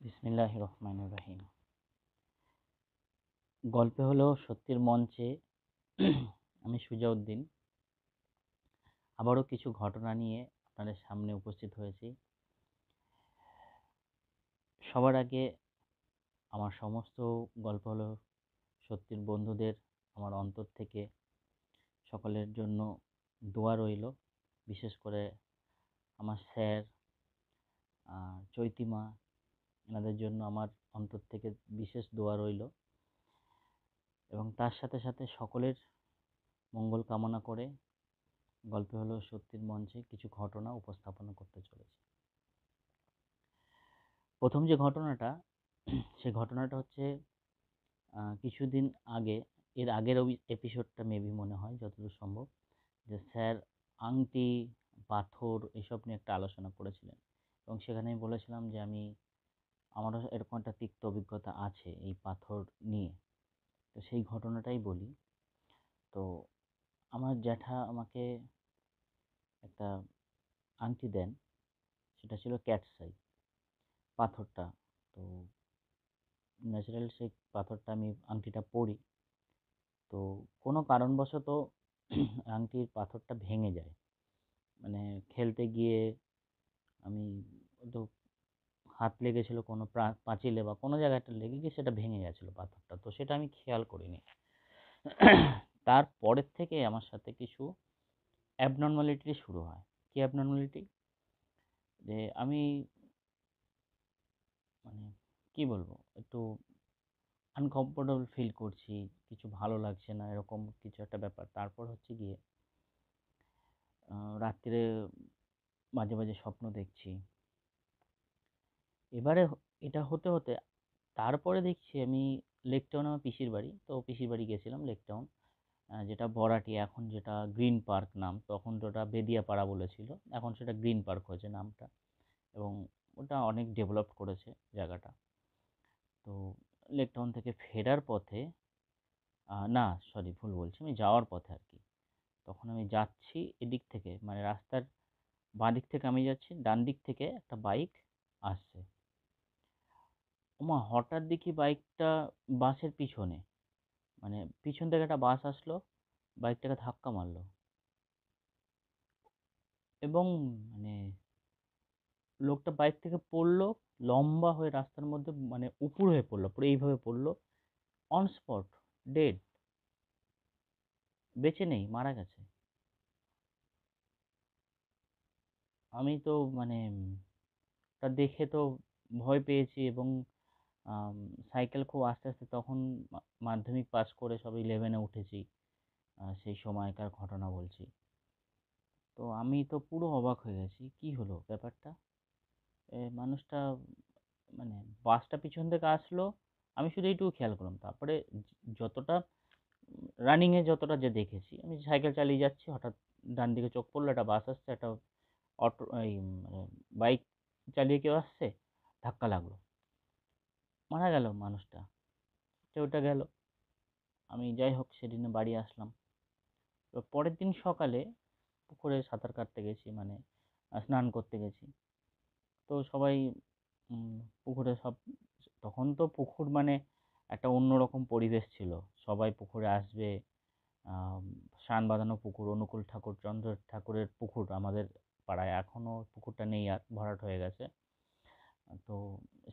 বিসমিল্লাহির রহমানির রহিম। গল্পে হলো সত্যের মঞ্চে আমি সুজাউদ্দিন আবারও কিছু ঘটনা নিয়ে আপনাদের সামনে উপস্থিত হয়েছি। সবার আগে আমার সমস্ত গল্প হলো সত্যের বন্ধুদের আমার অন্তর থেকে সকলের জন্য দোয়া রইল। বিশেষ করে আমার স্যার, চৈতিমা, এনাদের জন্য আমার অন্তর থেকে বিশেষ দোয়া রইল এবং তার সাথে সাথে সকলের মঙ্গল কামনা করে গল্পে হলো সত্যের মঞ্চে কিছু ঘটনা উপস্থাপনা করতে চলেছি। প্রথম যে ঘটনাটা সে ঘটনাটা হচ্ছে কিছুদিন আগে, এর আগের এপিসোডটা মেবি মনে হয় যতদূর সম্ভব, যে স্যার আংটি, পাথর এসব নিয়ে একটা আলোচনা করেছিলেন এবং সেখানে আমি বলেছিলাম যে আমারও এরকম একটা তিক্ত অভিজ্ঞতা আছে এই পাথর নিয়ে। তো সেই ঘটনাটাই বলি। তো আমার জ্যাঠা আমাকে একটা আংটি দেন, সেটা ছিল ক্যাটসাই পাথরটা। তো ন্যাচারাল সেই পাথরটা আমি আংটিটা পরি। তো কোনো কারণবশত আংটির পাথরটা ভেঙে যায়। মানে খেলতে গিয়ে আমি তো হাত লেগেছিল কোনো পাঁচিলে বা কোনো জায়গায় একটা লেগে গিয়ে সেটা ভেঙে গেছিল পাথরটা। তো সেটা আমি খেয়াল করিনি। তারপরের থেকে আমার সাথে কিছু অ্যাবনর্মালিটি শুরু হয়। কি অ্যাবনর্মালিটি? যে আমি মানে কি বলবো, একটু আনকমফোর্টেবল ফিল করছি, কিছু ভালো লাগছে না, এরকম কিছু একটা ব্যাপার। তারপর হচ্ছে গিয়ে রাত্রে মাঝে মাঝে স্বপ্ন দেখছি। এবারে এটা হতে হতে তারপরে দেখছি আমি লেক টাউন, আমার পিসির বাড়ি, তো পিসির বাড়ি গেছিলাম লেক টাউন, যেটা বড়াটি, এখন যেটা গ্রিন পার্ক নাম, তখন তো ওটা বেদিয়াপাড়া বলেছিল, এখন সেটা গ্রিন পার্ক হয়েছে নামটা, এবং ওটা অনেক ডেভেলপ করেছে জায়গাটা। তো লেক টাউন থেকে ফেরার পথে, না সরি ভুল বলছি, আমি যাওয়ার পথে আর কি, তখন আমি যাচ্ছি এদিক থেকে, মানে রাস্তার বাঁ দিক থেকে আমি যাচ্ছি, ডান দিক থেকে একটা বাইক আসছে। ওমা, হঠাৎ দেখি বাইকটা বাসের পিছনে, মানে পিছন থেকে একটা বাস আসলো, বাইকটাকে ধাক্কা মারলো এবং মানে লোকটা বাইক থেকে পড়লো, লম্বা হয়ে রাস্তার মধ্যে, মানে উপুড় হয়ে পড়লো, পুরো এইভাবে পড়লো, অন স্পট, ডেড, বেঁচে নেই, মারা গেছে। আমি তো মানে তা দেখে তো ভয় পেয়েছি এবং আম সাইকেল খুব আস্তে আস্তে, তখন মাধ্যমিক পাস করে সব 11 এ উঠেছি, সেই সময়কার ঘটনা বলছি। তো আমি তো পুরো অবাক হয়ে গেছি, কি হলো ব্যাপারটা? মানুষটা মানে বাসটা পিছন থেকে আসলো, আমি শুধু এইটুকু খেয়াল করলাম। তারপরে যতটা রানিংয়ে যতটা যে দেখেছি, আমি সাইকেল চালিয়ে যাচ্ছি, হঠাৎ ডান দিকে চোখ পড়লো, একটা বাস আসছে, একটা অটো, এই মানে বাইক চালিয়ে কেউ আসছে, ধাক্কা লাগলো, মারা গেল মানুষটা। তো ওটা গেল। আমি যাই হোক সেদিনে বাড়ি আসলাম। তো পরের দিন সকালে পুকুরে সাঁতার কাটতে গেছি, মানে স্নান করতে গেছি। তো সবাই পুকুরে সব, তখন তো পুকুর মানে একটা অন্যরকম পরিবেশ ছিল। সবাই পুকুরে আসবে, আম সান বাঁধানো পুকুর, অনুকূল ঠাকুর, চন্দ্র ঠাকুরের পুকুর আমাদের পাড়ায়। এখনো পুকুরটা নেই আর, ভরাট হয়ে গেছে। তো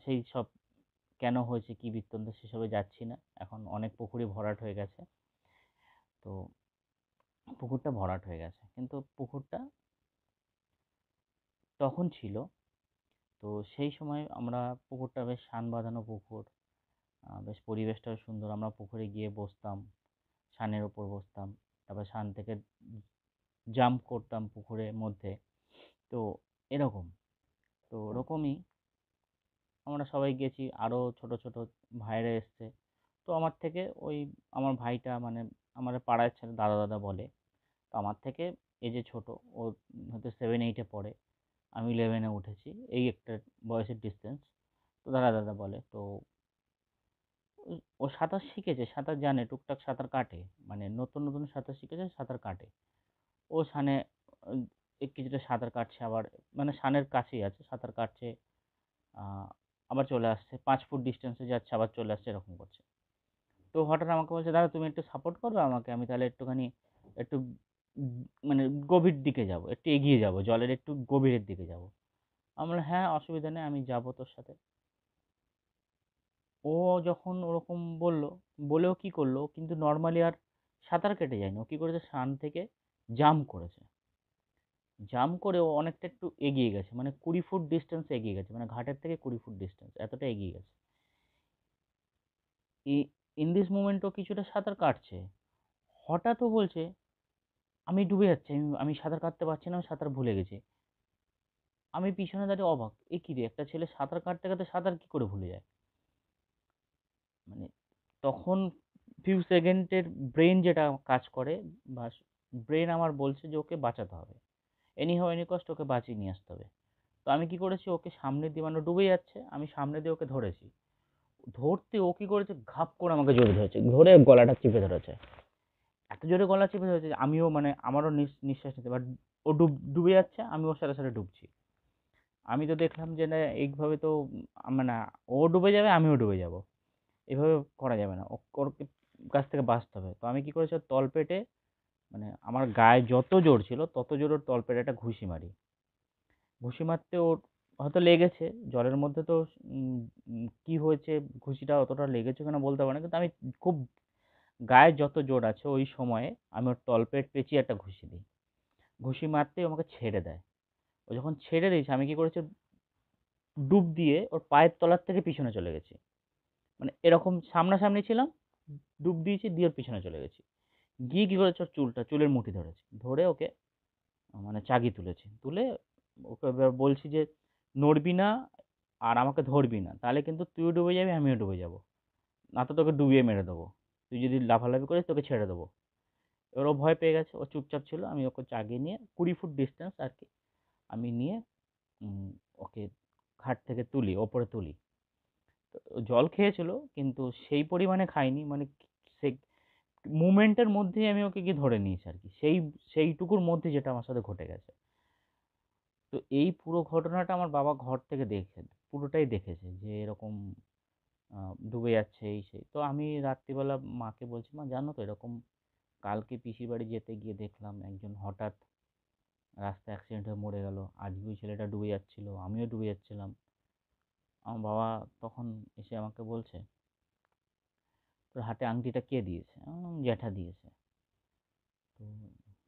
সেই সব কেন হয়েছে, কি বৃত্তান্ত, সেসবে যাচ্ছি না। এখন অনেক পুকুরই ভরাট হয়ে গেছে। তো পুকুরটা ভরাট হয়ে গেছে। কিন্তু পুকুরটা তখন ছিল। তো সেই সময় আমরা, পুকুরটা বেশ সান বাঁধানো পুকুর, বেশ পরিবেশটাও সুন্দর। আমরা পুকুরে গিয়ে বসতাম, সানের ওপর বসতাম। তারপর সান থেকে জাম্প করতাম পুকুরের মধ্যে। তো এরকম। তো ওরকমই আমরা সবাই গেছি, আরও ছোট ছোট ভাইয়েরা এসছে। তো আমার থেকে ওই, আমার ভাইটা মানে আমার পাড়ার ছেলে, দাদা দাদা বলে। তো আমার থেকে এজে ছোট, ও হয়তো 7-8 পড়ে, আমি 11 উঠেছি, এই একটা বয়সের ডিসটেন্স। তো দাদা দাদা বলে। তো ও সাঁতার শিখেছে, সাঁতার জানে, টুকটাক সাঁতার কাটে, মানে নতুন নতুন সাঁতার শিখেছে, সাঁতার কাটে। ও সানে কিছুটা সাঁতার কাটছে, আবার মানে সানের কাছেই আছে, সাঁতার কাটছে। আবার চলে আসছে, 5 ফুট ডিসটেন্সে যাচ্ছে আবার চলে আসছে, এরকম করছে। তো হঠাৎ আমাকে বলছে, "দাদা তুমি একটু সাপোর্ট করবে আমাকে? আমি তাহলে একটুখানি একটু মানে গভীর দিকে যাবো, একটু এগিয়ে যাবো, জলের একটু গভীরের দিকে যাবো।" আমি বললাম, "হ্যাঁ, অসুবিধা নেই, আমি যাবো তোর সাথে।" ও যখন ওরকম বলল, বলেও কি করলো, ও কিন্তু নরমালি আর সাঁতার কেটে যায়নি। ও কি করেছে, সান থেকে জাম্প করেছে। জাম্প করে ও অনেকটা একটু এগিয়ে গেছে। মানে 20 ফুট ডিসট্যান্স এগিয়ে গেছে। মানে ঘাটের থেকে 20 ফুট ডিসট্যান্স, এতটা এগিয়ে গেছে। ই ইন দিস মোমেন্ট ও কিছুটা সাঁতার কাটছে। হঠাৎ ও বলছে, "আমি ডুবে যাচ্ছি। আমি সাঁতার কাটতে পারছি না। আমি সাঁতার ভুলে গেছি।" আমি পিছনে দাঁড়িয়ে অবাক। এ কি রে! একটা ছেলে সাঁতার কাটতে, কাটতে সাঁতার কি করে ভুলে যায়? মানে তখন ফিউ সেকেন্ডের ব্রেইন যেটা কাজ করে, বা ব্রেইন আমার বলছে যে ওকে বাঁচাতে হবে। এনি হাউ এনি কস্ট ওকে বাঁচিয়ে নিয়ে আসতে হবে। তো আমি কি করেছি, ওকে সামনে দিয়ে, মানে ডুবে যাচ্ছে, আমি সামনে দিয়ে ওকে ধরেছি। ধরতে ও কি করেছে, ঘাপ করে আমাকে জড়িয়ে ধরেছে। ধরে গলাটা চিপে ধরেছে। এত জোরে গলা চেপে ধরেছে যে আমিও, মানে আমারও নিঃশ্বাস নিতে, বাট ও ডুবে যাচ্ছে, আমি ওর সাথে, সাথে ডুবছি। আমি তো দেখলাম যে না, এইভাবে তো মানে ও ডুবে যাবে, আমিও ডুবে যাবো। এভাবে করা যাবে না। ওর কাছ থেকে বাঁচতে হবে। তো আমি কি করেছি, ওর তলপেটে, মানে আমার গায়ে যত জোর ছিল তত জোরে ওর তলপেটে একটা ঘুষি মারি। ঘুষি মারতে ওর হয়তো লেগেছে। জলের মধ্যে তো উম উম কি হয়েছে, ঘুষিটা অতটা লেগেছে কিনা বলতে পারবো না। কিন্তু আমি খুব গায়ে যত জোর আছে ওই সময়ে আমি ওর তলপেট পেঁচিয়ে একটা ঘুষি দিই। ঘুষি মারতেই ও আমাকে ছেড়ে দেয়। ও যখন ছেড়ে দিয়েছে, আমি কি করেছি, ডুব দিয়ে ওর পায়ের তলার থেকে পিছনে চলে গেছি। মানে এরকম সামনাসামনি ছিলাম, ডুব দিয়েছি, দিয়ে ওর পিছনে চলে গেছি। গিয়ে কি করেছে, ওর চুলের মুঠি ধরেছি। ধরে ওকে মানে চাগিয়ে তুলেছি। তুলে ওকে এবার বলছি যে, "নড়বি না আর আমাকে ধরবি না। তাহলে কিন্তু তুইও ডুবে যাবি, আমিও ডুবে যাবো। না তো তোকে ডুবিয়ে মেরে দেবো। তুই যদি লাফালাফি করিস তোকে ছেড়ে দেবো।" এবার ও ভয় পেয়ে গেছে। ও চুপচাপ ছিল। আমি ওকে চাগিয়ে নিয়ে 20 ফুট ডিসট্যান্স আরকি আমি নিয়ে উম ওকে ঘাট থেকে তুলি, ওপরে তুলি। তো ও জল খেয়েছিল কিন্তু সেই পরিমাণে খায়নি। মানে সে মুভমেন্টের মধ্যেই আমি ওকে গিয়ে ধরে নিয়েছি আরকি। সেইটুকুর মধ্যে যেটা আমার সাথে ঘটে গেছে। তো এই পুরো ঘটনাটা আমার বাবা ঘর থেকে পুরোটাই দেখেছে যে এরকম ডুবে যাচ্ছে এই সেই। তো আমি রাত্রিবেলা মাকে বলছি, "মা জানো তো এরকম কালকে পিসির বাড়ি যেতে গিয়ে দেখলাম একজন হঠাৎ রাস্তায় অ্যাক্সিডেন্ট হয়ে মরে গেল। আজকে ওই ছেলেটা ডুবে যাচ্ছিল, আমিও ডুবে যাচ্ছিলাম।" আমার বাবা তখন এসে আমাকে বলছে, "তোর হাতে আংটিটা কে দিয়েছে?" আমি বললাম, "জ্যাঠা দিয়েছে।" তো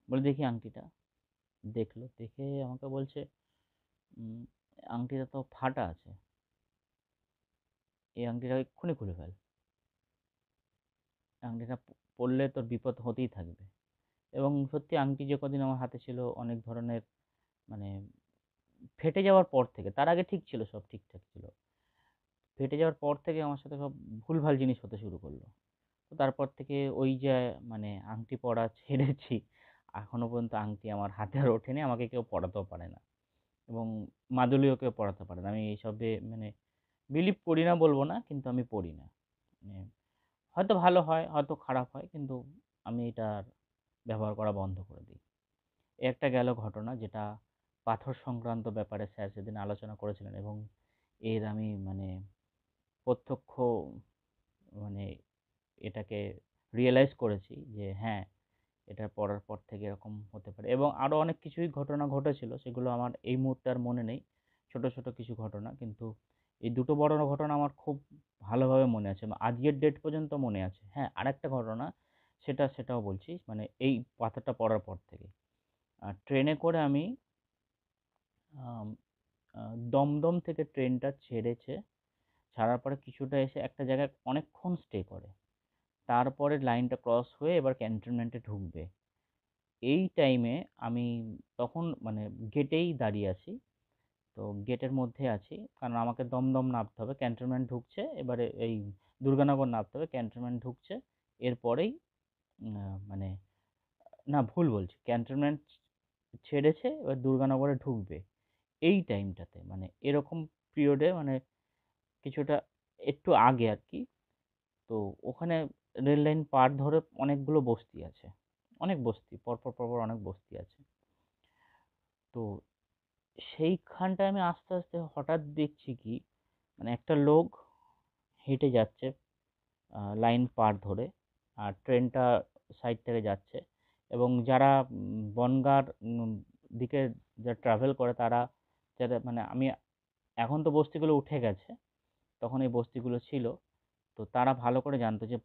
বলে, "দেখি আংটিটা।" দেখলো, দেখে আমাকে বলছে, উম "আংটিটা তো ফাটা আছে। এই আংটিটা এক্ষুনি খুলে ফেল। আংটিটা পরলে তোর বিপদ হতেই থাকবে।" এবং সত্যি আংটি যে কদিন আমার হাতে ছিল, অনেক ধরনের, মানে ফেটে যাওয়ার পর থেকে, তার আগে ঠিক ছিল, সব ঠিকঠাক ছিল। ফেটে যাওয়ার পর থেকে আমার সাথে সব ভুলভাল জিনিস হতে শুরু করলো। তো তারপর থেকে ওই যে, মানে আংটি পরা ছেড়েছি, এখনো পর্যন্ত আংটি আমার হাতে আর ওঠেনি। আমাকে কেউ পরাতেও পারে না। এবং মাদুলিও কেউ পরাতে পারে না। আমি এইসবে মানে বিলিভ করি না বলব না, কিন্তু আমি পড়ি না। মানে হয়তো ভালো হয়, হয়তো খারাপ হয়, কিন্তু আমি এটা আর ব্যবহার করা বন্ধ করে দিই। এ একটা গেল ঘটনা, যেটা পাথর সংক্রান্ত ব্যাপারে স্যার সেদিন আলোচনা করেছিলেন, এবং এর আমি মানে প্রত্যক্ষ, মানে এটাকে রিয়ালাইজ করেছি যে হ্যাঁ, এটা পড়ার পর থেকে এরকম হতে পারে। এবং আরো অনেক কিছুই ঘটনা ঘটেছিল, সেগুলো আমার এই মুহূর্তে আর মনে নেই। ছোট, ছোট কিছু ঘটনা। কিন্তু এই দুটো বড় ঘটনা আমার খুব ভালোভাবে মনে আছে। আজকের ডেট পর্যন্ত মনে আছে। হ্যাঁ, আরেকটা ঘটনা, সেটাও বলছি। মানে এই পাথরটা পড়ার পর থেকে। ট্রেনে করে আমি আম আ দমদম থেকে ট্রেনটা ছেড়েছে। ছাড়ার পরে কিছুটা এসে একটা জায়গায় অনেকক্ষণ স্টে করে। তারপরে লাইনটা ক্রস হয়ে এবার ক্যান্টনমেন্টে ঢুকবে। এই টাইমে আমি তখন মানে গেটেই দাঁড়িয়ে আছি। তো গেটের মধ্যে আছি। কারণ আমাকে দমদম নামতে হবে। ক্যান্টনমেন্ট ঢুকছে। এবারে এই দুর্গানগর নামতে হবে। ক্যান্টনমেন্ট ঢুকছে। এরপরেই মানে না, ভুল বলছি। ক্যান্টনমেন্ট ছেড়েছে, এবার দুর্গানগরে ঢুকবে। এই টাইমটাতে মানে এরকম পিরিয়ডে, মানে কিছুটা একটু আগে আরকি। তো ওখানে রেল লাইন পার ধরে অনেকগুলো বস্তি আছে। অনেক বস্তি। পরপর অনেক বস্তি আছে। তো সেইখানটায় আমি আস্তে, আস্তে হঠাৎ দেখছি কি, মানে একটা লোক হেঁটে যাচ্ছে লাইন পার ধরে, আর ট্রেনটা সাইড থেকে যাচ্ছে, এবং যারা বনগাঁর দিকে যা ট্রাভেল করে তারা, যারা মানে আমি, এখন তো বস্তিগুলো উঠে গেছে, তখন এই বস্তিগুলো ছিল। তো তারা ভালো করে জানতো যে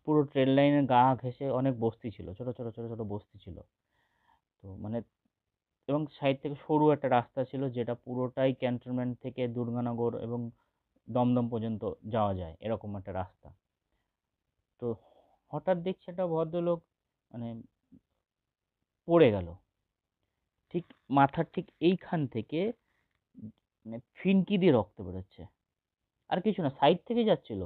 পুরো ট্রেন লাইনের গা ঘেঁষে অনেক বস্তি ছিল, ছোট ছোট ছোট ছোট বস্তি ছিল। তো মানে, এবং সাইড থেকে সরু একটা রাস্তা ছিল যেটা পুরোটাই ক্যান্টনমেন্ট থেকে দুর্গানগর এবং দমদম পর্যন্ত যাওয়া যায়, এরকম একটা রাস্তা। তো হঠাৎ দেখছি একটা ভদ্রলোক মানে পড়ে গেল, ঠিক মাথার ঠিক এইখান থেকে মানে ফিনকি দিয়ে রক্ত বেরোচ্ছে, আর কিছু না, সাইড থেকে যাচ্ছিল,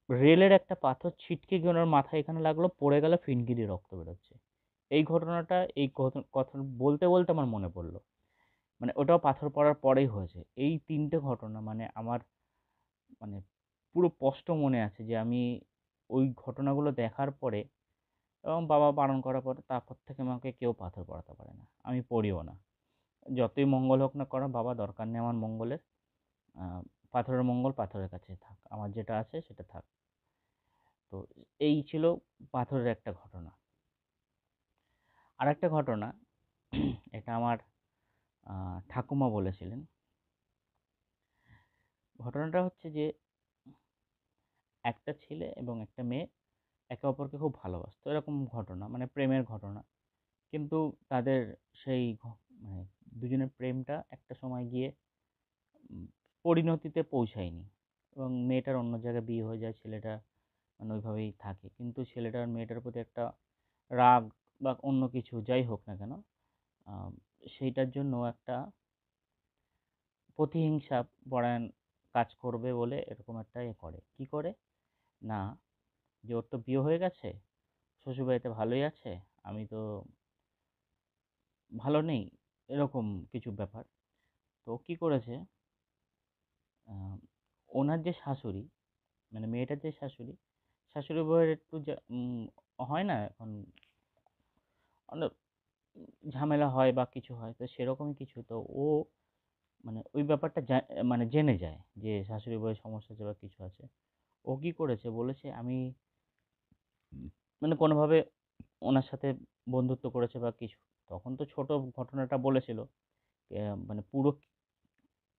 রেলের একটা পাথর ছিটকে গিয়ে ওনার মাথায় এখানে লাগলো, পড়ে গেল, ফিনকি দিয়ে রক্ত বেরোচ্ছে। এই ঘটনাটা, এই কথা বলতে বলতে আমার মনে পড়লো, মানে ওটাও পাথর পড়ার পরেই হয়েছে। এই তিনটে ঘটনা মানে আমার মানে পুরো স্পষ্ট মনে আছে যে আমি ওই ঘটনাগুলো দেখার পরে, এবং বাবা বারণ করার পরে, তারপর থেকে আমাকে কেউ পাথর পড়াতে পারে না, আমি পড়িও না। যতই মঙ্গল হোক না করা, বাবা দরকার নেই আমার মঙ্গলের। আহ, পাথরের মঙ্গল পাথরের কাছে থাক, আমার যেটা আছে সেটা থাক। তো এই ছিল পাথরের একটা ঘটনা। আর একটা ঘটনা, এটা আমার ঠাকুমা বলেছিলেন। ঘটনাটা হচ্ছে যে একটা ছেলে এবং একটা মেয়ে একে অপরকে খুব ভালোবাসতো, এরকম ঘটনা, মানে প্রেমের ঘটনা। কিন্তু তাদের সেই মানে দুজনের প্রেমটা একটা সময় গিয়ে উম, পরিণতিতে পৌঁছায়নি, এবং মেয়েটার অন্য জায়গায় বিয়ে হয়ে যায়, ছেলেটা মানে ওইভাবেই থাকে। কিন্তু ছেলেটার মেয়েটার প্রতি একটা রাগ বা অন্য কিছু যাই হোক না কেন, আহ, সেইটার জন্য একটা প্রতিহিংসা পরায়ণ কাজ করবে বলে এরকম একটা করে, কি করে না, যে ওর তো বিয়ে হয়ে গেছে, শ্বশুরবাড়িতে ভালোই আছে, আমি তো ভালো নেই, এরকম কিছু ব্যাপার। তো ও কি করেছে, আহ, ওনার যে শাশুড়ি, মানে মেয়েটার যে শাশুড়ি, শাশুড়ি বউয়ের একটু হয় না এখন, অনেক ঝামেলা হয় বা কিছু হয়, তো সেরকমই কিছু। তো ও মানে ওই ব্যাপারটা মানে জেনে যায় যে শাশুড়ি বউয়ের সমস্যা আছে বা কিছু আছে। ও কি করেছে, বলেছে আমি মানে কোনোভাবে ওনার সাথে বন্ধুত্ব করেছে বা কিছু। তখন তো ছোট, ঘটনাটা বলেছিল, মানে পুরো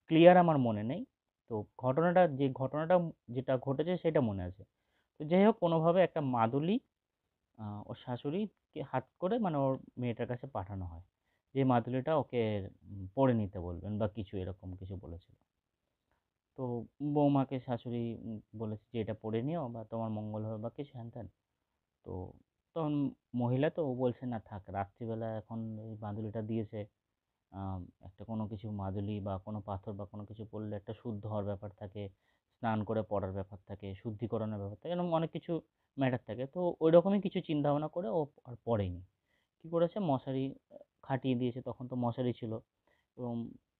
ক্লিয়ার আমার মনে নেই। তো ঘটনাটা যেটা ঘটেছে সেটা মনে আছে। তো যাই হোক, কোনোভাবে একটা মাদুলি ওর শাশুড়িকে হাত করে মানে ওর মেয়েটার কাছে পাঠানো হয়, যে মাদুলিটা ওকে পরে নিতে বলবেন বা কিছু, এরকম কিছু বলেছিল। তো বৌমাকে শাশুড়ি বলেছে যে এটা পরে নিও বা তোমার মঙ্গল হবে বা কিছু হ্যান ত্যান। তো তখন মহিলা তো, ও বলছে না থাক, রাত্রিবেলা এখন এই মাদুলিটা দিয়েছে, একটা কোনো কিছু মাদুলি বা কোনো পাথর বা কোনো কিছু পড়লে একটা শুদ্ধ হওয়ার ব্যাপার থাকে, স্নান করে পড়ার ব্যাপার থাকে, শুদ্ধিকরণের ব্যাপার থাকে, এরকম অনেক কিছু ম্যাটার থাকে। তো ওই রকমই কিছু চিন্তা ভাবনা করে ও আর পড়েনি। কি করেছে, মশারি খাটিয়ে দিয়েছে, তখন তো মশারি ছিল, এবং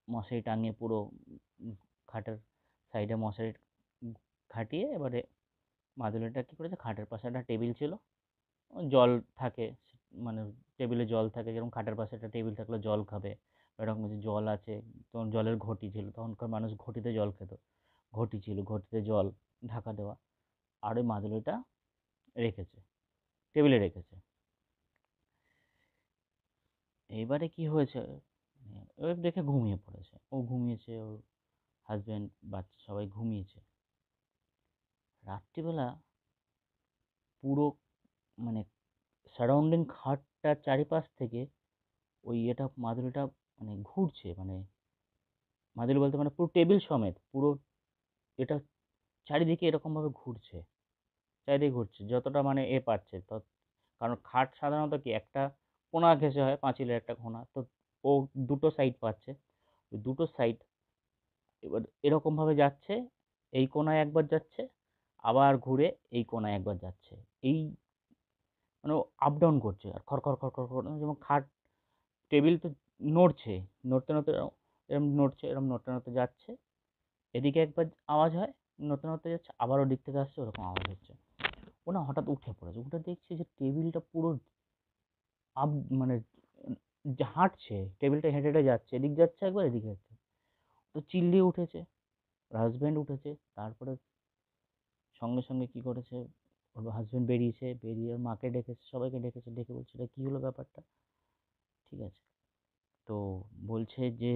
মশারি টাঙিয়ে পুরো উম খাটের সাইডে মশারি খাটিয়ে, এবারে মাদুলিটা কি করেছে, খাটের পাশে একটা টেবিল ছিল, জল থাকে, মানে টেবিলে জল থাকে, যেরকম খাটের পাশে একটা টেবিল থাকলে জল খাবে, এরকম কিছু জল আছে। তখন জলের ঘটি ছিল, তখনকার মানুষ ঘটিতে জল খেত, ঘটি ছিল, ঘটিতে জল ঢাকা দেওয়া, আর ওই মাদুলিটা রেখেছে, টেবিলে রেখেছে। এইবারে কি হয়েছে, ও দেখে ঘুমিয়ে পড়েছে, ও ঘুমিয়েছে, ওর হাজবেন্ড বাচ্চা সবাই ঘুমিয়েছে। রাত্রিবেলা পুরো মানে সারাউন্ডিং খাটটার চারিপাশ থেকে ওই এটা মাদুলিটা মানে ঘুরছে, মানে মাদুলি বলতে মানে পুরো টেবিল সমেত পুরো এটা চারিদিকে এরকমভাবে ঘুরছে, চারিদিকে ঘুরছে যতটা মানে পারছে তত। কারণ খাট সাধারণত কি একটা কোণা ঘেঁষে হয়, পাঁচিলের একটা কোণা, তো ও দুটো সাইড পাচ্ছে, ওই দুটো সাইড এবার এরকমভাবে যাচ্ছে, এই কোণায় একবার যাচ্ছে, আবার ঘুরে এই কোণায় একবার যাচ্ছে, এই মানে ও আপ ডাউন করছে, আর খড় খড় খড় খড় খড়, যেমন খাট টেবিল তো নড়ছে, নড়তে নড়তে এরম নড়ছে, এরম নড়তে নড়তে যাচ্ছে, এদিকে একবার আওয়াজ হয়, নড়তে নড়তে যাচ্ছে, আবার ওদিক থেকে আসছে, ওরকম আওয়াজ হচ্ছে। ও না হঠাৎ উঠে পড়েছে, উঠে দেখছে যে টেবিলটা পুরো আপ মানে হাঁটছে, টেবিলটা হেঁটে হেঁটে যাচ্ছে, এদিক যাচ্ছে একবার, এদিকে যাচ্ছে। তো চিল্লিয়ে উঠেছে, ওর হাসব্যান্ড উঠেছে, তারপরে সঙ্গে সঙ্গে কী করেছে, ওর হাসব্যান্ড বেরিয়েছে, বেরিয়ে ওর মাকে ডেকেছে, সবাইকে ডেকেছে, ডেকে বলছে এটা কী হলো ব্যাপারটা, ঠিক আছে? তো বলছে যে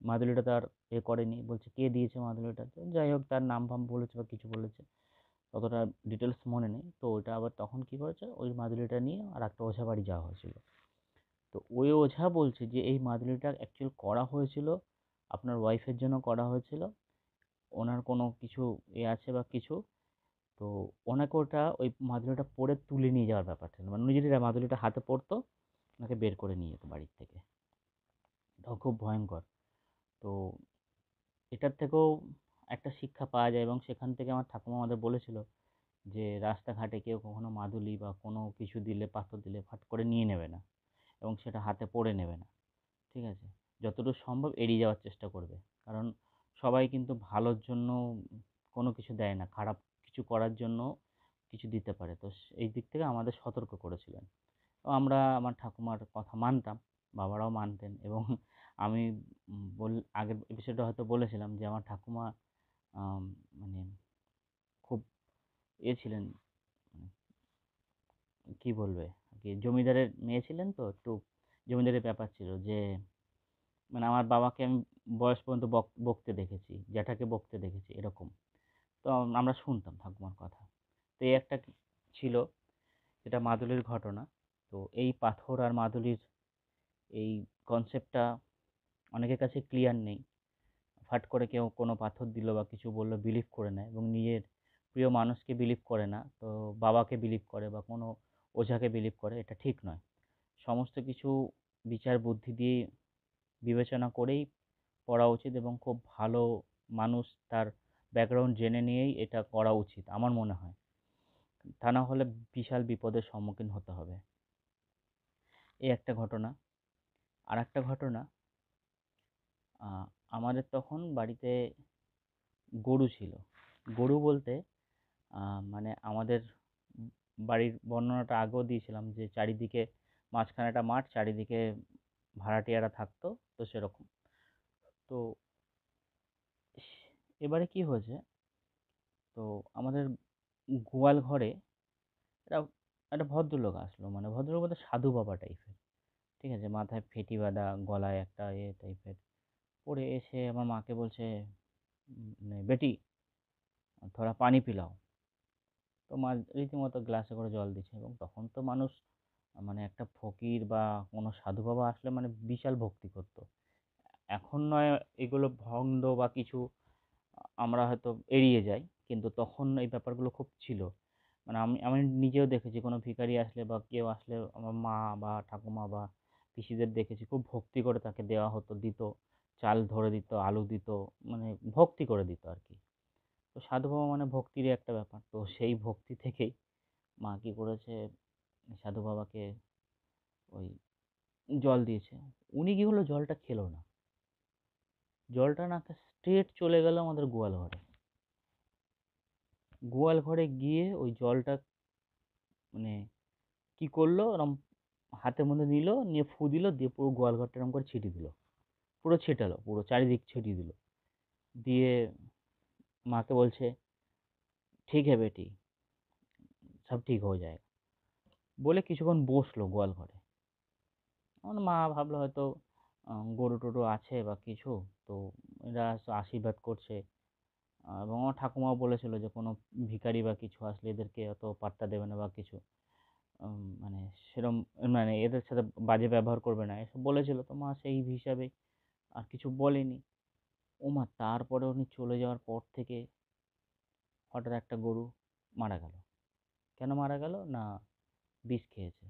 মাদুলিটা তার করেনি, বলছে কে দিয়েছে মাদুলিটা, তো যাই হোক তার নাম ফাম বলেছে বা কিছু বলেছে, অতটা ডিটেলস মনে নেই। তো ওইটা আবার তখন কী করেছে, ওই মাদুলিটা নিয়ে আর একটা ওঝা বাড়ি যাওয়া হয়েছিল। তো ওই ওঝা বলছে যে এই মাদুলিটা অ্যাকচুয়াল করা হয়েছিল আপনার ওয়াইফের জন্য করা হয়েছিল, ওনার কোনো কিছু আছে বা কিছু, তো ওনাকে ওটা ওই মাদুলিটা পরে তুলে নিয়ে যাওয়ার ব্যাপার ছিল, মানে উনি যদি মাদুলিটা হাতে পড়তো ওনাকে বের করে নিয়ে যেত বাড়ির থেকে। এটাও খুব ভয়ঙ্কর। তো এটার থেকেও একটা শিক্ষা পাওয়া যায়, এবং সেখান থেকে আমার ঠাকুমা আমাদের বলেছিল যে রাস্তাঘাটে কেউ কখনো মাদুলি বা কোনো কিছু দিলে, পাথর দিলে ফাট করে নিয়ে নেবে না, এবং সেটা হাতে পড়ে নেবে না, ঠিক আছে? যতদূর সম্ভব এড়িয়ে যাওয়ার চেষ্টা করবে। কারণ সবাই কিন্তু ভালোর জন্য কোনো কিছু দেয় না, খারাপ কিছু করার জন্য কিছু দিতে পারে। তো এই দিক থেকে আমাদের সতর্ক করেছিলেন। তো আমরা আমার ঠাকুমার কথা মানতাম, বাবারাও মানতেন, এবং আমি আগের এপিসোডে হয়তো বলেছিলাম যে আমার ঠাকুমা আম মানে খুব ছিলেন, মানে কি বলবে আরকি, জমিদারের মেয়ে ছিলেন, তো একটু জমিদারি ব্যাপার ছিল যে, মানে আমার বাবাকে আমি বয়স পর্যন্ত বকতে দেখেছি, জ্যাঠাকে বকতে দেখেছি এরকম। তো আমরা শুনতাম ঠাকুমার কথা। তো এই একটা ছিল, যেটা মাদুলির ঘটনা। তো এই পাথর আর মাদুলির এই কনসেপ্টটা অনেকের কাছে ক্লিয়ার নেই। ফাট করে কেউ কোনো পাথর দিল বা কিছু বলল বিলিভ করে নেয়, এবং নিজের প্রিয় মানুষকে বিলিভ করে না, তো বাবাকে বিলিভ করে বা কোনো ওঝাকে বিলিভ করে, এটা ঠিক নয়। সমস্ত কিছু বিচার বুদ্ধি দিয়ে বিবেচনা করেই করা উচিত, এবং খুব ভালো মানুষ তার ব্যাকগ্রাউন্ড জেনে নিয়েই এটা করা উচিত আমার মনে হয়। তা না হলে বিশাল বিপদের সম্মুখীন হতে হবে। এই একটা ঘটনা। আরেকটা ঘটনা, আ আমাদের তখন বাড়িতে গরু ছিল। গরু বলতে আ মানে আমাদের বাড়ির বর্ণনাটা আগেও দিয়েছিলাম যে চারিদিকে মাঝখানে একটা মাঠ, চারিদিকে ভাড়াটিয়ারা থাকতো, তো সেরকম। তো এবারে কি হয়েছে, তো আমাদের গোয়াল ঘরে একটা একটা ভদ্রলোক আসলো, মানে ভদ্রলোক বলতে সাধু বাবা টাইপের, ঠিক আছে? মাথায় ফেটি বাঁধা, গলায় একটা টাইপের পরে এসে আমার মাকে বলছে, "বেটি থোড়া পানি পিলাও।" তো মা রীতিমতো গ্লাসে করে জল দিচ্ছে, এবং তখন তো মানুষ মানে একটা ফকির বা কোনো সাধু বাবা আসলে মানে বিশাল ভক্তি করত। এখন নয় এগুলো ভন্ড বা কিছু আমরা হয়তো এড়িয়ে যাই, কিন্তু তখন এই ব্যাপারগুলো খুব ছিল। মানে আমি আমি নিজেও দেখেছি কোনো ভিখারি আসলে বা কেউ আসলে আমার মা বা ঠাকুমা বা পিসিদের দেখেছি খুব ভক্তি করে তাকে দেওয়া হতো, দিত। চাল ধরে দিত, আলু দিত, মানে ভক্তি করে দিত আরকি। তো সাধু বাবা মানে ভক্তিরই একটা ব্যাপার। তো সেই ভক্তি থেকেই মা কি করেছে, সাধু বাবাকে ওই জল দিয়েছে। উনি কি হলো, জলটা খেলো না। জলটা না খেয়ে স্ট্রেট চলে গেল আমাদের গোয়াল ঘরে। গোয়াল ঘরে গিয়ে ওই জলটা মানে কি করলো, ওরম হাতের মধ্যে নিল, নিয়ে ফু দিল, দিয়ে পুরো গোয়াল ঘরটা এরম করে ছিটিয়ে দিল। পুরো ছিটালো, পুরো চারিদিক ছিটিয়ে দিল। দিয়ে মাকে বলছে, "ঠিক হ্যায় বেটি, সব ঠিক হো যায়েগা।" বলে কিছুক্ষণ বসলো গোয়াল ঘরে। আমার মা ভাবলো হয়তো গরু-টরু আছে বা কিছু, তো এরা আশীর্বাদ করছে। এবং আমার ঠাকুমাও বলেছিল যে কোনো ভিখারি বা কিছু আসলে এদেরকে অত পাত্তা দেবে না বা কিছু। মানে সেরম, মানে এদের সাথে বাজে ব্যবহার করবে না, এসব বলেছিল। তো মা সেই হিসাবেই আর কিছু বলেনি। ওমা! তারপরে উনি চলে যাওয়ার পর থেকে হঠাৎ একটা গরু মারা গেল। কেন মারা গেল? না, বিষ খেয়েছে।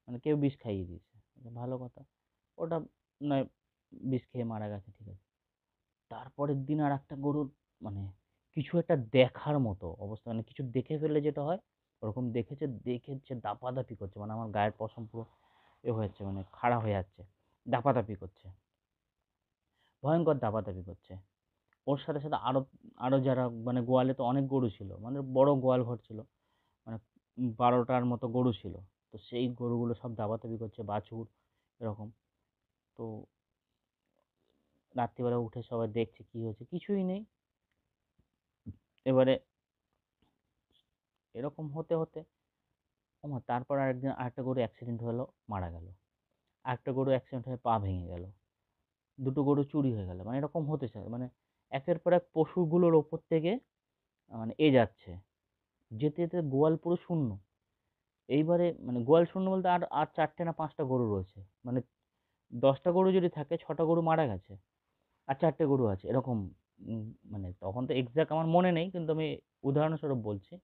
মানে কেউ বিষ খাইয়ে দিয়েছে। ভালো কথা। ওটা নয় বিষ খেয়ে মারা গেছে, ঠিক আছে। তারপরের দিন আরেকটা গরুর মানে কিছু একটা দেখার মতো অবস্থা, মানে কিছু দেখে ফেললে যেটা হয়, ওরকম দেখেছে, দেখে সে দাপাদাপি করছে। মানে আমার গায়ের পশম পুরো হয়ে যাচ্ছে, মানে খাড়া হয়ে যাচ্ছে। দাপাদাপি করছে। ভয়ংকর দাপাদাপি করছে। ওর সাথে, সাথে আরো যারা, মানে গোয়ালে তো অনেক গরু ছিল। মানে বড় গোয়াল ঘর ছিল। মানে ১২ টার মতো গরু ছিল। তো সেই গরুগুলো সব দাপাদাপি করছে, বাছুর এরকম। তো রাত্রিবেলা উঠে সবাই দেখছে কি হয়েছে, কিছুই নেই। এবারে এরকম হতে, হতে ওমা তারপর আরেকদিন আরেকটা গরু অ্যাক্সিডেন্ট হলো, মারা গেল। আরেকটা গরু অ্যাক্সিডেন্ট হয়ে পা ভেঙে গেল। ২ টো গরু চুরি হয়ে গেল। মানে এরকম হতে চায়। মানে একের পর এক পশুগুলোর ওপর থেকে মানে যাচ্ছে। যেতে, যেতে গোয়াল পুরো শূন্য। এইবারে মানে গোয়াল শূন্য বলতে আর আর ৪ টে না ৫ টা গরু রয়েছে। মানে ১০ টা গরু যদি থাকে ৬ টা গরু মারা গেছে। আর ৪ টে গরু আছে। এরকম উম মানে তখন তো এক্সাক্ট আমার মনে নেই। কিন্তু আমি উদাহরণস্বরূপ বলছি।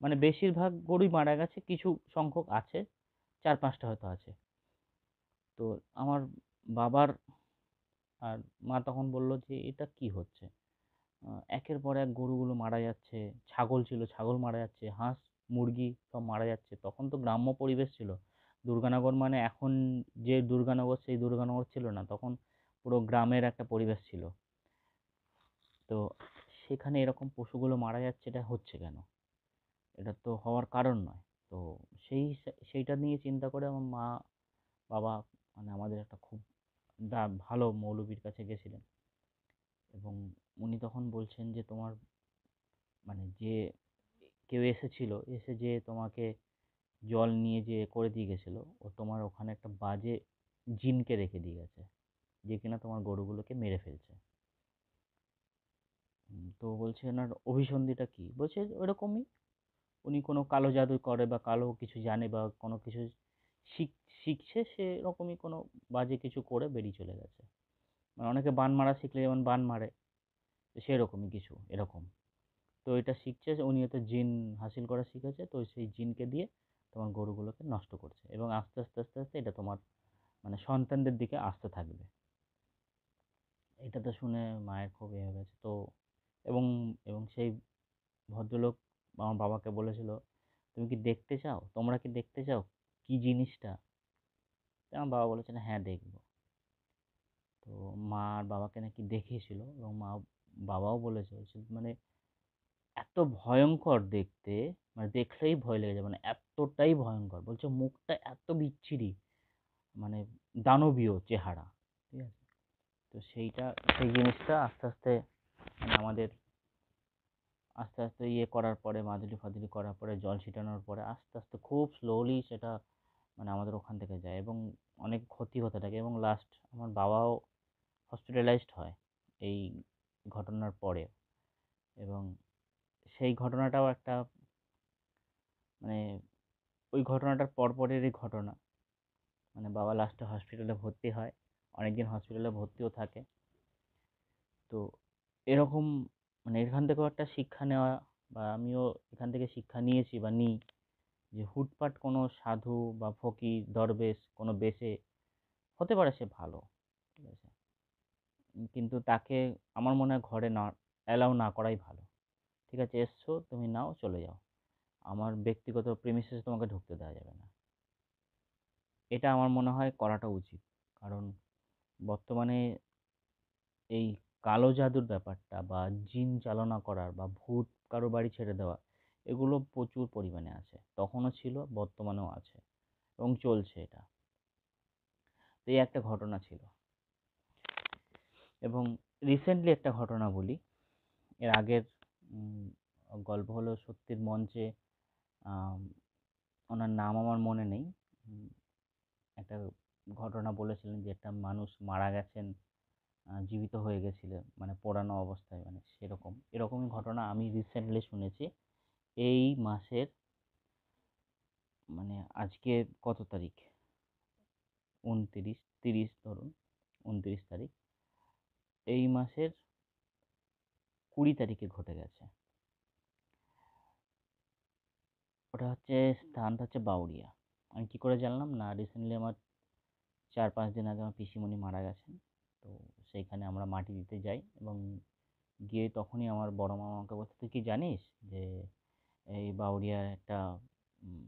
মানে বেশিরভাগ গরুই মারা গেছে। কিছু সংখ্যক আছে। ৪-৫ টা হয়তো আছে। তো আমার বাবার আর মা তখন বলল যে, "এটা কি হচ্ছে?" একের পর এক গরুগুলো মারা যাচ্ছে। ছাগল ছিল, ছাগল মারা যাচ্ছে। হাঁস, মুরগি সব মারা যাচ্ছে। তখন তো গ্রাম্য পরিবেশ ছিল। দুর্গানগর মানে এখন যে দুর্গানগর সেই দুর্গানগর ছিল না। তখন পুরো গ্রামের একটা পরিবেশ ছিল। তো সেখানে এরকম পশুগুলো মারা যাচ্ছে, এটা হচ্ছে কেন? এটা তো হওয়ার কারণ নয়। তো সেইটা নিয়ে চিন্তা করে আমার মা, বাবা মানে আমাদের একটা খুব ভালো মৌলবীর কাছে গেছিলেন এবং উনি তখন বলছেন যে, "তোমার মানে যে কেউ এসেছিল, এসে যে তোমাকে জল নিয়ে যেয়ে করে দিয়ে গেছিল, ও তোমার ওখানে একটা বাজে জিনকে রেখে দিয়ে গেছে, যে কিনা তোমার গরুগুলোকে মেরে ফেলছে।" তো বলছে ওনার অভিসন্ধিটা কি? বলছে ওরকমই। উনি কোনো কালো জাদু করে বা কালো কিছু জানে বা কোনো কিছু শিখ শিখছে, সেরকমই কোনো বাজে কিছু করে বেরিয়ে চলে গেছে। মানে অনেকে বান মারা শিখলে যেমন বান মারে, তো সেরকমই কিছু এরকম। তো এটা শিখছে যে উনি হয়তো জিন হাসিল করা শিখেছে, তো সেই জিনকে দিয়ে তোমার গরুগুলোকে নষ্ট করছে এবং আস্তে, আস্তে, আস্তে, আস্তে এটা তোমার মানে সন্তানদের দিকে আসতে থাকবে। এটা তো শুনে মায়ের খুব হয়ে গেছে। তো এবং এবং সেই ভদ্রলোক আমার বাবাকে বলেছিল, "তুমি কি দেখতে চাও? তোমরা কি দেখতে চাও কি জিনিসটা?" তো আমার বাবা বলেছেন, "হ্যাঁ, দেখব।" তো মা আর বাবাকে নাকি দেখিয়েছিল এবং বাবাও বলেছে মানে এত ভয়ংকর দেখতে, মানে দেখলেই ভয় লেগে যায়। মানে এতটাই ভয়ংকর। বলছে মুখটা এত বিচ্ছিরি, মানে দানবীয় চেহারা। ঠিক আছে? তো সেই জিনিসটা আস্তে, আস্তে মানে আমাদের আস্তে, আস্তে ইয়ে করার পরে মাদুলি-ফাদুলি করার পরে জল ছিটানোর পরে আস্তে, আস্তে খুব স্লোলি সেটা মানে আমাদের ওখান থেকে যায় এবং অনেক ক্ষতি হতে থাকে এবং লাস্ট আমার বাবাও হসপিটালাইজড হয় এই ঘটনার পরে এবং সেই ঘটনাটাও একটা মানে ওই ঘটনাটার পরপরেরই ঘটনা। মানে বাবা লাস্টে হসপিটালে ভর্তি হয়। অনেকদিন হসপিটালে ভর্তিও থাকে। তো এরকম মানে এখান থেকেও একটা শিক্ষা নেওয়া বা আমিও এখান থেকে শিক্ষা নিয়েছি বা নিই যে হুটপাট কোনো সাধু বা ফকির, দরবেশ কোনো বেশে হতে পারে সে ভালো। ঠিক আছে? কিন্তু তাকে আমার মনে হয় ঘরে না অ্যালাউ না করাই ভালো। ঠিক আছে, এসছো তুমি নাও চলে যাও। আমার ব্যক্তিগত প্রেমিসেস এ তোমাকে ঢুকতে দেওয়া যাবে না। এটা আমার মনে হয় করাটা উচিত। কারণ বর্তমানে এই কালো জাদুর ব্যাপারটা বা জিন চালনা করার বা ভূত কারো বাড়ি ছেড়ে দেওয়া, এগুলো প্রচুর পরিমাণে আছে। তখনও ছিল, বর্তমানেও আছে এবং চলছে এটা। তো এই একটা ঘটনা ছিল এবং রিসেন্টলি একটা ঘটনা বলি। এর আগের উম গল্প হলো সত্যের মঞ্চে আম ওনার নাম আমার মনে নেই। উম একটা ঘটনা বলেছিলেন যে একটা মানুষ মারা গেছেন, জীবিত হয়ে গেছিলেন মানে পোড়ানো অবস্থায়, মানে সেরকম। এরকমই ঘটনা আমি রিসেন্টলি শুনেছি। এই মাসের মানে আজকে কত তারিখ? ২৯, ৩০ ধরুন, ২৯ তারিখ। এই মাসের ২০ তারিখে ঘটে গেছে। ওটা হচ্ছে স্থানটা হচ্ছে বাউরিয়া। আমি কি করে জানলাম? না রিসেন্টলি আমার ৪-৫ দিন আগে আমার পিসিমণি মারা গেছেন। তো সেইখানে আমরা মাটি দিতে যাই এবং গিয়ে তখনই আমার বড় মামা আমাকে বলছে, "তুই কি জানিস যে এই বাউরিয়ার একটা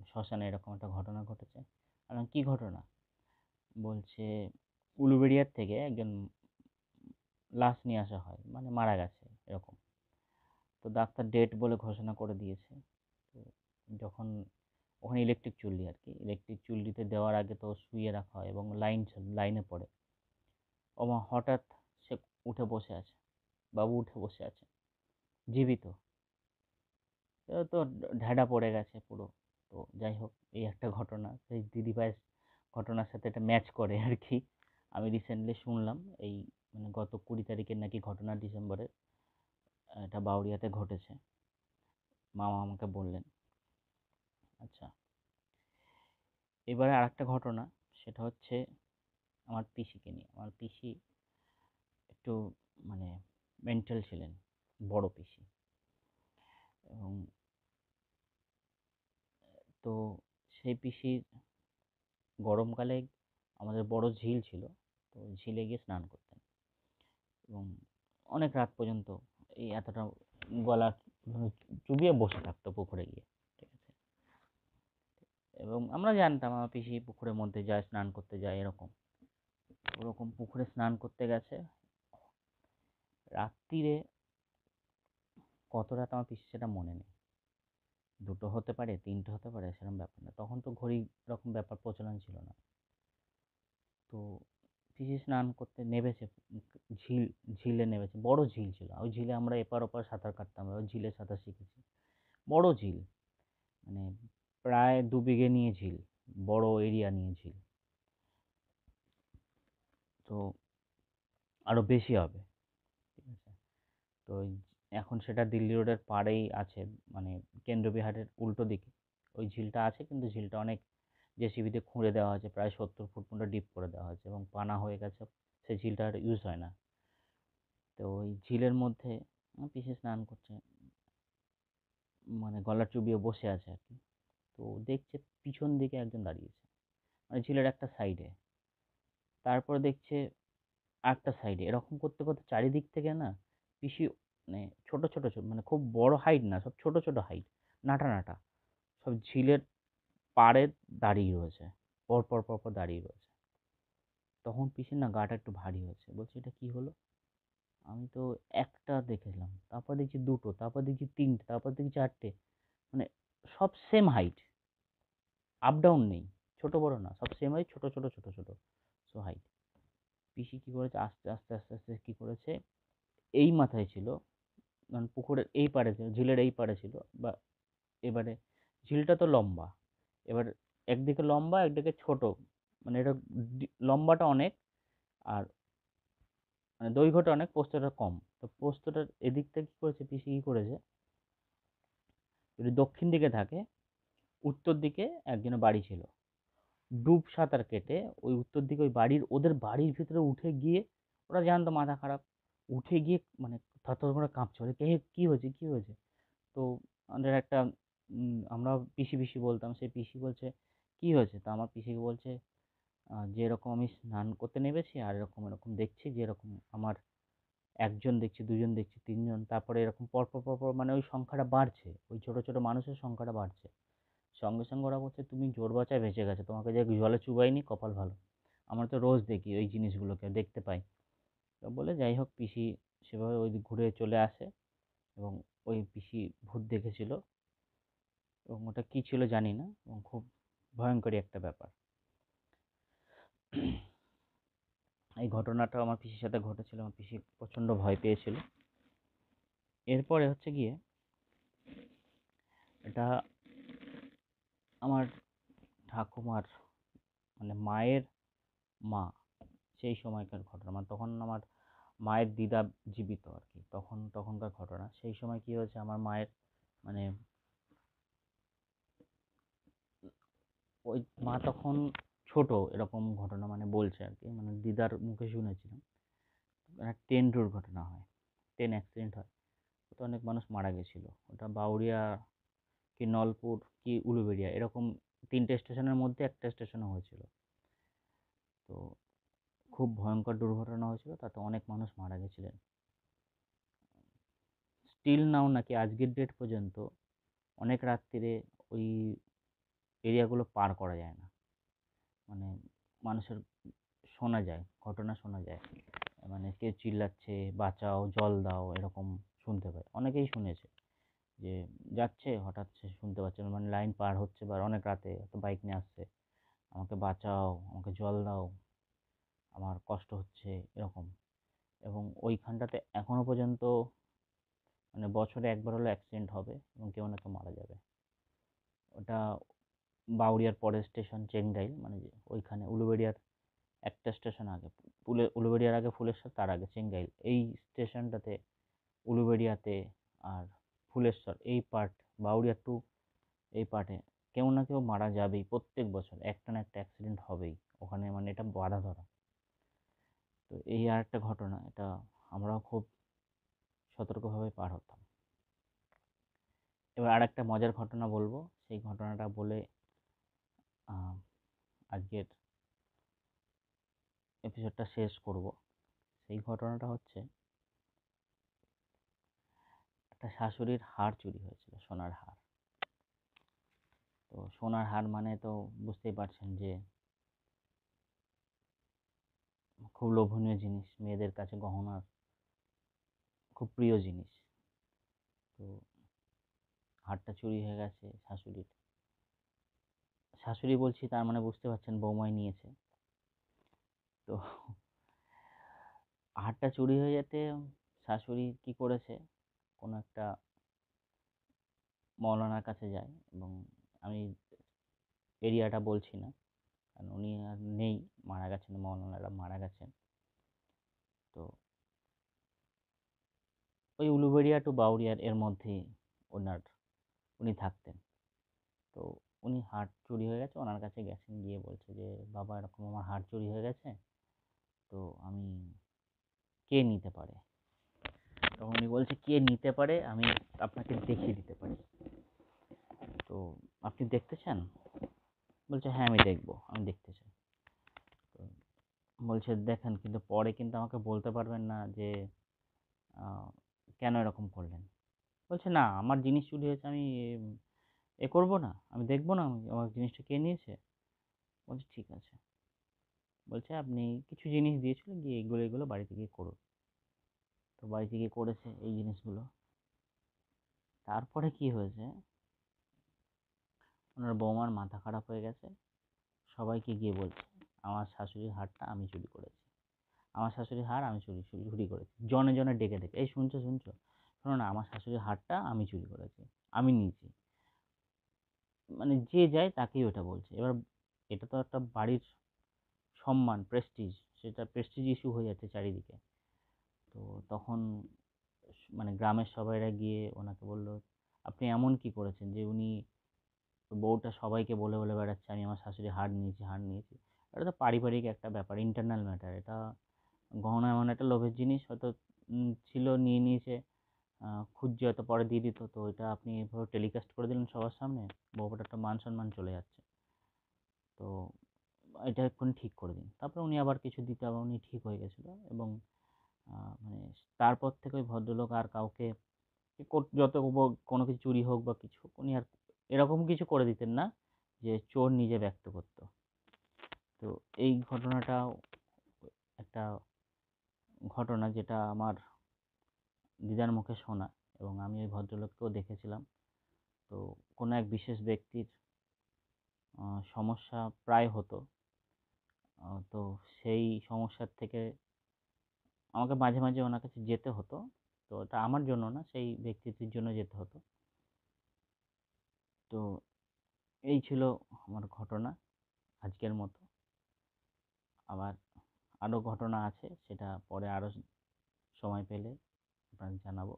শ্মশানে এরকম একটা ঘটনা ঘটেছে?" আমি বললাম, "কি ঘটনা?" বলছে, "উলুবেড়িয়ার থেকে একজন লাশ নিয়ে আসা হয়, মানে মারা গেছে এরকম। তো ডাক্তার ডেড বলে ঘোষণা করে দিয়েছে। তো যখন ওখানে ইলেকট্রিক চুল্লি আর কি, ইলেকট্রিক চুল্লিতে দেওয়ার আগে তো শুইয়ে রাখা হয় এবং লাইনে পড়ে। ওমা হঠাৎ সে উঠে বসে আছে, বাবু উঠে বসে আছে জীবিত। তো ঢ্যাঁড়া পড়ে গেছে পুরো। তো যাই হোক, এই একটা ঘটনা সেই দিদিভাইয়ের ঘটনার সাথে এটা ম্যাচ করে আর কি। আমি রিসেন্টলি শুনলাম এই মানে গত 20 তারিখের নাকি ঘটনা, ডিসেম্বরের। এটা বাউরিয়াতে ঘটেছে, মামা আমাকে বললেন। আচ্ছা, এবারে আর একটা ঘটনা, সেটা হচ্ছে আমার পিসিকে নিয়ে। আমার পিসি একটু মানে মেন্টাল ছিলেন, বড় পিসি। এবং তো সেই পিসির গরমকালে আমাদের বড় ঝিল ছিল, তো ঝিলে গিয়ে স্নান করতেন এবং অনেক রাত পর্যন্ত এই এতটা গলা চুবিয়ে বসে থাকতো পুকুরে গিয়ে, ঠিক আছে। এবং আমরা জানতাম আমার পিসি পুকুরের মধ্যে যায়, স্নান করতে যায়, এরকম ওরকম পুকুরে স্নান করতে গেছে রাত্রিরে। কত রাত আমার পিসি সেটা মনে নেই, 2টো হতে পারে, 3টে হতে পারে, সেরকম ব্যাপার না। তখন তো ঘড়ি এরকম ব্যাপার প্রচলন ছিল না। তো পিসি স্নান করতে নেমেছে, ঝিল ঝিলে নেমেছে, বড় ঝিল ছিল। ওই ঝিলে আমরা এপার ওপার সাঁতার কাটতাম, ওই ঝিলে সাঁতার শিখেছি। বড় ঝিল, মানে প্রায় 2 বিঘে নিয়ে ঝিল, বড় এরিয়া নিয়ে ঝিল। তো আরো বেশি হবে, ঠিক আছে। তো এখন সেটা দিল্লি রোডের পাড়েই আছে, মানে কেন্দ্রবিহারের উল্টো দিকে ওই ঝিলটা আছে। কিন্তু ঝিলটা অনেক জেসিবিতে খুঁড়ে দেওয়া হয়েছে, প্রায় 70 ফুট মতো ডিপ করে দেওয়া হয়েছে এবং পানা হয়ে গেছে, সেই ঝিলটা আর ইউজ হয় না। তো ওই ঝিলের মধ্যে আমার পিসি স্নান করছে, মানে গলা চুবিয়ে বসে আছে আর কি। তো দেখছে পিছন দিকে একজন দাঁড়িয়েছে, মানে ঝিলের একটা সাইডে। তারপর দেখছে আরেকটা সাইডে, এরকম করতে করতে চারিদিক থেকে না পিসি, মানে ছোট ছোট ছোট, মানে খুব বড় হাইট না, সব ছোট ছোট হাইট, নাটা নাটা, সব ঝিলের পাড়ে দাঁড়িয়ে রয়েছে, পর পর পর পর দাঁড়িয়ে রয়েছে। তখন পিসির না গাটা একটু ভারী হয়েছে, বলছে এটা কি হলো। আমি তো একটা দেখেছিলাম, তারপর দেখছি 2টো, তারপর দেখছি 3টে, তারপর দেখছি 4টে, মানে সব সেম হাইট, আপ ডাউন নেই, ছোট বড় না, সব সেম হাইট, ছোট ছোট ছোট ছোট, সো হাইট। পিসি কি করেছে, আস্তে আস্তে আস্তে আস্তে কি করেছে, এই মাথায় ছিল, মানে পুকুরের এই পাড়ে ছিল, ঝিলের এই পাড়ে ছিল, বা এবারে ঝিলটা তো লম্বা, এবার একদিকে লম্বা একদিকে ছোট, মানে এটা লম্বাটা অনেক, আর মানে দৈর্ঘ্যটা অনেক, প্রস্থটা কম। তো প্রস্থটার এদিকটা কি করেছে, পিসি কি করেছে, যদি দক্ষিণ দিকে থাকে, উত্তর দিকে একজনের বাড়ি ছিল, ডুব সাঁতার কেটে ওই উত্তর দিকে ওই বাড়ির, ওদের বাড়ির ভিতরে উঠে গিয়ে, ওরা জানতো মাথা খারাপ, উঠে গিয়ে মানে থরথর করে কাঁপছে, বলে কে, কি হয়েছে কি হয়েছে। তো আমাদের একটা আমরা পিসি পিসি বলতাম, সেই পিসি বলছে কি হয়েছে। তা আমার পিসিকে বলছে যে এরকম আমি স্নান করতে নেমেছি, আর এরকম এরকম দেখছি যে এরকম আমার একজন দেখছি, দুজন দেখছি, তিনজন, তারপরে এরকম পরপর পরপর, মানে ওই সংখ্যাটা বাড়ছে, ওই ছোট ছোট মানুষের সংখ্যাটা বাড়ছে। সঙ্গে সঙ্গে ওরা বলছে তুমি জোর বাঁচায় বেঁচে গেছো, তোমাকে যে জলে চুবাইনি, কপাল ভালো। আমরা তো রোজ দেখি ওই জিনিসগুলোকে, দেখতে পাই। তো বলে যাই হোক, পিসি সেভাবে ওই দিক ঘুরে চলে আসে এবং ওই পিসি ভূত দেখেছিল, এবং ওটা কি ছিল জানি না, এবং খুব ভয়ঙ্করী একটা ব্যাপার। এই ঘটনাটা আমার পিসির সাথে ঘটেছিল, আমার পিসি প্রচণ্ড ভয় পেয়েছিল। এরপরে হচ্ছে গিয়ে এটা আমার ঠাকুমার, মানে মায়ের মা, সেই সময়কার ঘটনা। মানে তখন আমার মায়ের দিদা জীবিত আর কি, তখনকার ঘটনা। সেই সময় কি হয়েছে, আমার মায়ের মানে ওই মা তখন ছোট, এরকম ঘটনা মানে বলছে আর কি, মানে দিদার মুখে শুনেছিলাম। ট্রেন দুর্ঘটনা হয়, ট্রেন অ্যাক্সিডেন্ট হয়, ওতে অনেক মানুষ মারা গেছিল। ওটা বাউরিয়া কি নলপুর কি উলুবেড়িয়া, এরকম 3টে স্টেশনের মধ্যে একটা স্টেশনে হয়েছিল। তো খুব ভয়ঙ্কর দুর্ঘটনা হয়েছিল, তাতে অনেক মানুষ মারা গেছিলেন। স্টিল নাও নাকি আজকের ডেট পর্যন্ত অনেক রাত্রিরে ওই এরিয়াগুলো পার করা যায় না, মানে মানুষের শোনা যায়, ঘটনা শোনা যায়, মানে কেউ চিল্লাচ্ছে বাঁচাও, জল দাও, এরকম শুনতে পায়, অনেকেই শুনেছে যে যাচ্ছে হঠাৎ সে শুনতে পাচ্ছে না, মানে লাইন পার হচ্ছে বা অনেক রাতে হয়তো বাইক নিয়ে আসছে, আমাকে বাঁচাও, আমাকে জল দাও, আমার কষ্ট হচ্ছে, এরকম। এবং ওইখানটাতে এখনো পর্যন্ত মানে বছরে একবার হলেও অ্যাক্সিডেন্ট হবে এবং কেউ না কেউ মারা যাবে। ওটা বাউরিয়ার পরের স্টেশন চেঙ্গাইল, মানে যে ওইখানে উলুবেড়িয়ার একটা স্টেশন আগে, উলুবেড়িয়ার আগে ফুলেশ্বর, তার আগে চেঙ্গাইল, এই স্টেশনটাতে উলুবেড়িয়াতে আর ফুলেশ্বর এই পার্ট, বাউরিয়া টু এই পার্টে কেউ না কেউ মারা যাবেই, প্রত্যেক বছর একটা না একটা অ্যাক্সিডেন্ট হবেই ওখানে, মানে এটা বাঁধা ধরা। তো এই আর একটা ঘটনা, এটা আমরাও খুব সতর্কভাবে পার হতাম। এবার আর একটা মজার ঘটনা বলবো, সেই ঘটনাটা বলে আজকের এপিসোডটা শেষ করব। সেই ঘটনাটা হচ্ছে, একটা শাশুড়ির হার চুরি হয়েছিল, সোনার হার। তো সোনার হার মানে তো বুঝতেই পারছেন যে খুব লোভনীয় জিনিস, মেয়েদের কাছে গহনার খুব প্রিয় জিনিস। তো হারটা চুরি হয়ে গেছে শাশুড়ির। শাশুড়ি বলছি তার মানে বুঝতে পারছেন বৌমাই নিয়েছে। তো হারটা চুরি হয়ে যেতে শাশুড়ি কি করেছে, কোনো একটা মওলানার কাছে যায়, এবং আমি এরিয়াটা বলছি না কারণ উনি আর নেই, মারা গেছেন, মওলানারা মারা গেছেন। তো ওই উলুবেড়িয়া টু বাউরিয়ার এর মধ্যেই উনি থাকতেন। তো উনি হার চুরি হয়ে গেছে, ওনার কাছে গেছেন, গিয়ে বলছে যে বাবা এরকম আমার হার চুরি হয়ে গেছে, তো আমি, কে নিতে পারে? তখন উনি বলছে কে নিতে পারে আমি আপনাকে দেখিয়ে দিতে পারি, তো আপনি দেখতে চান? বলছে হ্যাঁ আমি দেখবো, আমি দেখতে চাই। তো বলছে দেখেন, কিন্তু পরে কিন্তু আমাকে বলতে পারবেন না যে কেন এরকম করলেন। বলছে না, আমার জিনিস চুরি হয়েছে, আমি করবো না, আমি দেখবো না আমার জিনিসটা কে নিয়েছে। বলছে ঠিক আছে। বলছে আপনি কিছু জিনিস দিয়েছিল, গিয়ে এগুলো এগুলো বাড়িতে গিয়ে করুন। তো বাড়িতে গিয়ে করেছে এই জিনিসগুলো। তারপরে কি হয়েছে, ওনার বৌমার মাথা খারাপ হয়ে গেছে, সবাইকে গিয়ে বলছে আমার শাশুড়ির হারটা আমি চুরি করেছি, আমার শাশুড়ির হার আমি চুরি চুরি চুরি করেছি, জনে জনে ডেকে ডেকে, এই শুনছো শুনছো, শোনো না, আমার শাশুড়ির হারটা আমি চুরি করেছি, আমি নিয়েছি। মানে যে যায় তাকেই ওটা বলছে। এবার এটা তো একটা বাড়ির সম্মান, প্রেস্টিজ, সেটা প্রেস্টিজ ইস্যু হয়ে যাচ্ছে চারিদিকে। তো তখন মানে গ্রামের সবাইরা গিয়ে ওনাকে বলল আপনি এমন কি করেছেন যে উনি, বউটা সবাইকে বলে বলে বেড়াচ্ছে আমি আমার শাশুড়ি হার নিয়েছি, হার নিয়েছি। এটা তো পারিবারিক একটা ব্যাপার, ইন্টারনাল ম্যাটার। এটা গহনা এমন একটা লোভের জিনিস, হয়তো ছিল, নিয়ে নিয়েছে, খুঁজছে, হয়তো পরে দিয়ে দিত। তো এটা আপনি এভাবে টেলিকাস্ট করে দিলেন সবার সামনে, বউটার একটা মান সম্মান চলে যাচ্ছে। তো এটা এক্ষুনি ঠিক করে দিন। তারপরে উনি আবার কিছু দিতে, আবার উনি ঠিক হয়ে গেছিলো, এবং মানে তারপর থেকে ওই ভদ্রলোক আর কাউকে যত কোনো কিছু চুরি হোক বা কিছু হোক, উনি আর এরকম কিছু করে দিতেন না যে চোর নিজে ব্যক্ত করতো। তো এই ঘটনাটাও একটা ঘটনা যেটা আমার দিদার মুখে শোনা, এবং আমি ওই ভদ্রলোককেও দেখেছিলাম। তো কোনো এক বিশেষ ব্যক্তির সমস্যা প্রায় হতো, তো সেই সমস্যার থেকে আমাকে মাঝে মাঝে ওনার কাছে যেতে হতো। তো এটা আমার জন্য না, সেই ব্যক্তিটির জন্য যেতে হতো। তো এই ছিল আমার ঘটনা আজকের মতো। আবার আরও ঘটনা আছে, সেটা পরে আরও সময় পেলে আপনাকে জানাবো।